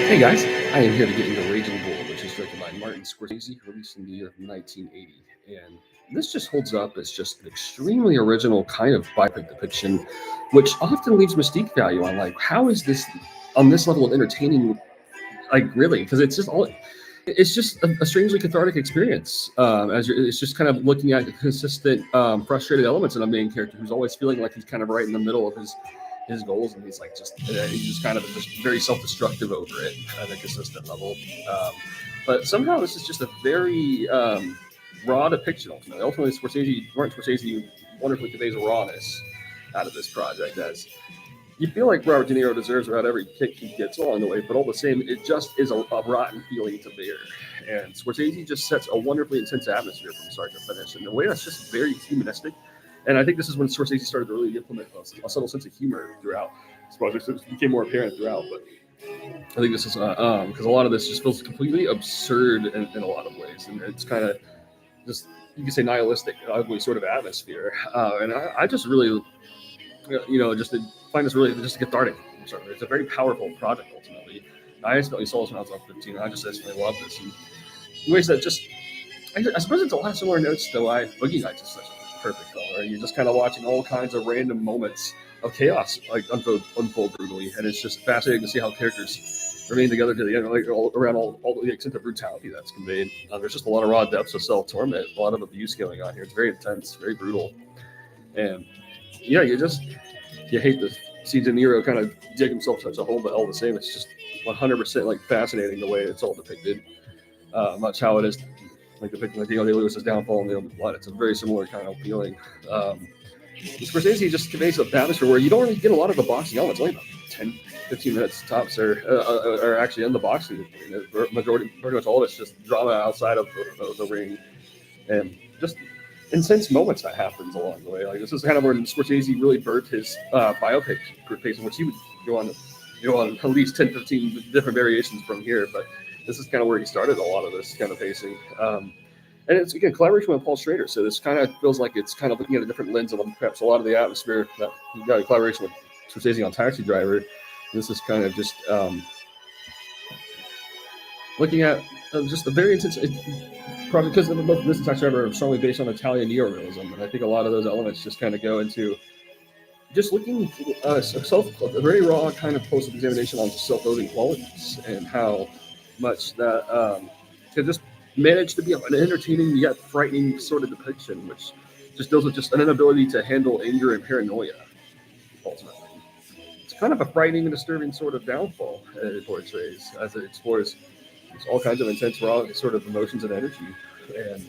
Hey guys, I am here to get into Raging Bull, which is directed by Martin Scorsese, released in the year of 1980. And this just holds up as just an extremely original kind of biopic depiction, which often leaves mystique value on like, how is this on this level of entertaining? Like, really? Because it's just a strangely cathartic experience. It's just kind of looking at the consistent, frustrated elements in a main character who's always feeling like he's kind of right in the middle of his goals, and he's just kind of just very self-destructive over it at a consistent level. But somehow this is just a very raw depiction. Ultimately, Martin Scorsese wonderfully conveys rawness out of this project as you feel like Robert De Niro deserves about every kick he gets along the way, but all the same, it just is a rotten feeling to bear. And Scorsese just sets a wonderfully intense atmosphere from start to finish in a way that's just very humanistic. And I think this is when Scorsese started to really implement a subtle sense of humor throughout. This project became more apparent throughout, but I think this is because a lot of this just feels completely absurd in a lot of ways, and it's kind of just, you could say, nihilistic, ugly sort of atmosphere. And I just really, just find this really just cathartic. It's a very powerful project ultimately. I instantly saw this when I was on 15. I just instantly loved this in ways that just, I suppose it's a lot of similar notes to why Boogie Nights is such a perfect film. Right? You're just kind of watching all kinds of random moments of chaos like unfold brutally, and it's just fascinating to see how characters remain together to the end, like around all the extent of brutality that's conveyed. There's just a lot of raw depths of self torment, a lot of abuse going on here. It's very intense, very brutal, and you hate to see De Niro kind of dig himself such a hole, but all the same, it's just 100% like fascinating the way it's all depicted. Much how it is like depicting like Daniel Day-Lewis's downfall in The Old Blood. It's a very similar kind of feeling. Scorsese just conveys a atmosphere where you don't really get a lot of the boxing elements. Only about 10, 15 minutes tops are actually in the boxing. Pretty much all of it's just drama outside of the ring, and just intense moments that happens along the way. Like, this is kind of where Scorsese really birthed his biopic pacing, which he would go on at least 10, 15 different variations from here. But this is kind of where he started a lot of this kind of pacing. And it's, again, collaboration with Paul Schrader. So this kind of feels like it's kind of looking at a different lens of perhaps a lot of the atmosphere that you got a collaboration with Scorsese on Taxi Driver. This is kind of just looking at just a very intense project, because both this and Taxi Driver are strongly based on Italian neorealism, and I think a lot of those elements just kind of go into just looking a very raw kind of post-examination on self-loathing qualities and how much that can just manage to be an entertaining yet frightening sort of depiction, which just deals with just an inability to handle anger and paranoia. Ultimately, it's kind of a frightening and disturbing sort of downfall it portrays as it explores all kinds of intense, raw sort of emotions and energy. And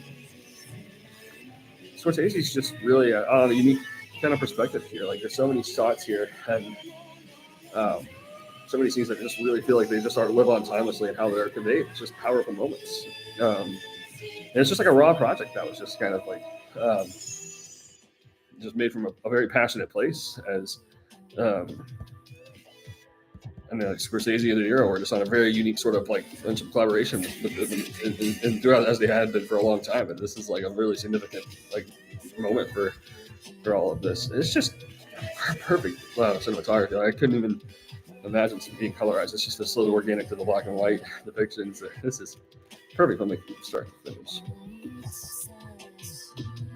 Scorsese's just really a unique kind of perspective here. Like, there's so many shots here, and so many scenes that just really feel like they just live on timelessly and how they're conveyed. It's just powerful moments. And it's just like a raw project that was just kind of like just made from a very passionate place, as and like Scorsese and De Niro were just on a very unique sort of like friendship collaboration and throughout, as they had been for a long time. And this is like a really significant like moment for all of this. It's just perfect cinematography. I couldn't even imagine being colorized. It's just so organic to the black and white depictions. This is perfect from start to finish.